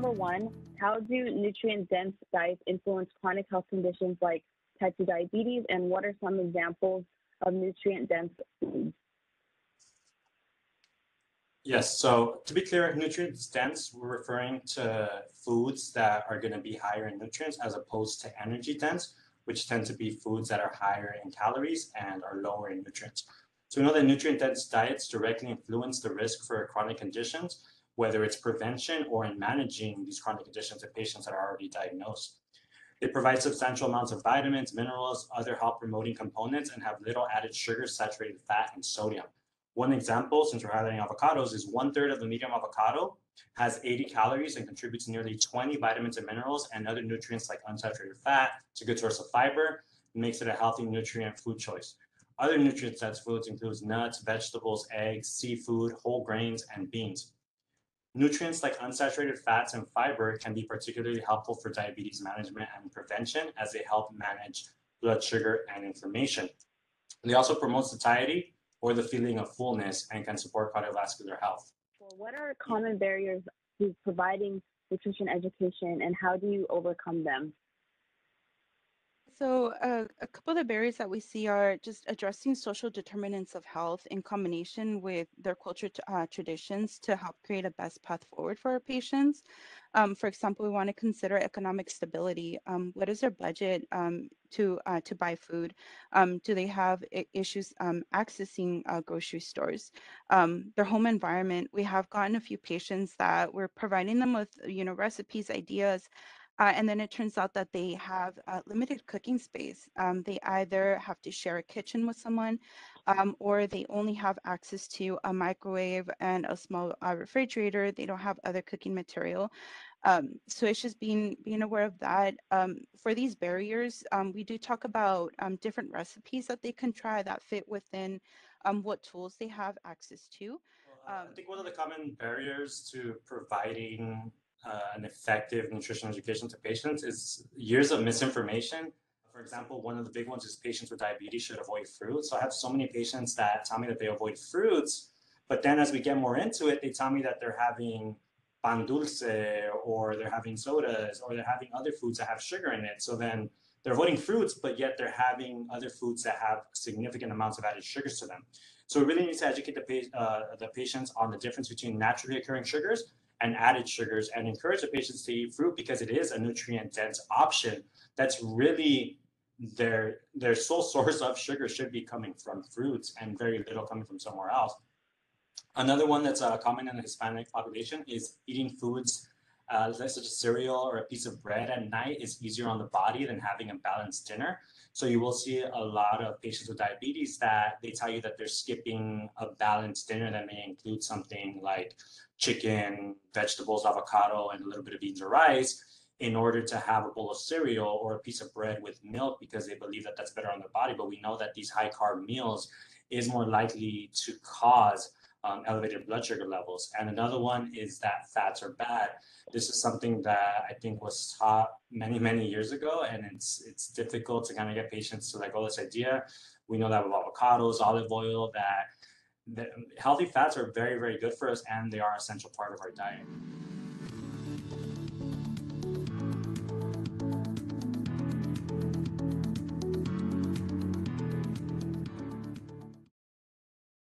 number one, how do nutrient-dense diets influence chronic health conditions like type 2 diabetes, and what are some examples of nutrient-dense foods? Yes, so to be clear, nutrients dense, we're referring to foods that are going to be higher in nutrients as opposed to energy dense, which tend to be foods that are higher in calories and are lower in nutrients. So we know that nutrient dense diets directly influence the risk for chronic conditions, whether it's prevention or in managing these chronic conditions in patients that are already diagnosed. They provide substantial amounts of vitamins, minerals, other health promoting components, and have little added sugar, saturated fat, and sodium. One example, since we're highlighting avocados, is 1/3 of a medium avocado has 80 calories and contributes nearly 20 vitamins and minerals and other nutrients like unsaturated fat. It's a good source of fiber, and makes it a healthy nutrient food choice. Other nutrient-dense foods include nuts, vegetables, eggs, seafood, whole grains, and beans. Nutrients like unsaturated fats and fiber can be particularly helpful for diabetes management and prevention as they help manage blood sugar and inflammation. They also promote satiety or the feeling of fullness and can support cardiovascular health. Well, what are common barriers to providing nutrition education, and how do you overcome them? So, a couple of the barriers that we see are just addressing social determinants of health in combination with their culture traditions to help create a best path forward for our patients. For example, we want to consider economic stability. What is their budget to buy food? Do they have issues accessing grocery stores? Their home environment. We have gotten a few patients that we're providing them with, recipes, ideas, and then it turns out that they have limited cooking space. They either have to share a kitchen with someone, or they only have access to a microwave and a small refrigerator. They don't have other cooking material. So it's just being aware of that. For these barriers, we do talk about different recipes that they can try that fit within what tools they have access to. I think one of the common barriers to providing an effective nutrition education to patients is years of misinformation. For example, one of the big ones is patients with diabetes should avoid fruits. So I have so many patients that tell me that they avoid fruits, but then as we get more into it, they tell me that they're having pan dulce or they're having sodas or they're having other foods that have sugar in it. So then they're avoiding fruits, but yet they're having other foods that have significant amounts of added sugars to them. So we really need to educate the patients on the difference between naturally occurring sugars and added sugars and encourage the patients to eat fruit because it is a nutrient dense option. That's really their sole source of sugar should be coming from fruits and very little coming from somewhere else. Another one that's common in the Hispanic population is eating foods such as cereal or a piece of bread at night is easier on the body than having a balanced dinner. So you will see a lot of patients with diabetes that they tell you that they're skipping a balanced dinner that may include something like chicken, vegetables, avocado, and a little bit of beans or rice in order to have a bowl of cereal or a piece of bread with milk because they believe that that's better on their body. But we know that these high carb meals is more likely to cause elevated blood sugar levels. And another one is that fats are bad. This is something that I think was taught many, many years ago, and it's difficult to kind of get patients to let go of this idea. We know that with avocados, olive oil, that healthy fats are very, very good for us, and they are an essential part of our diet.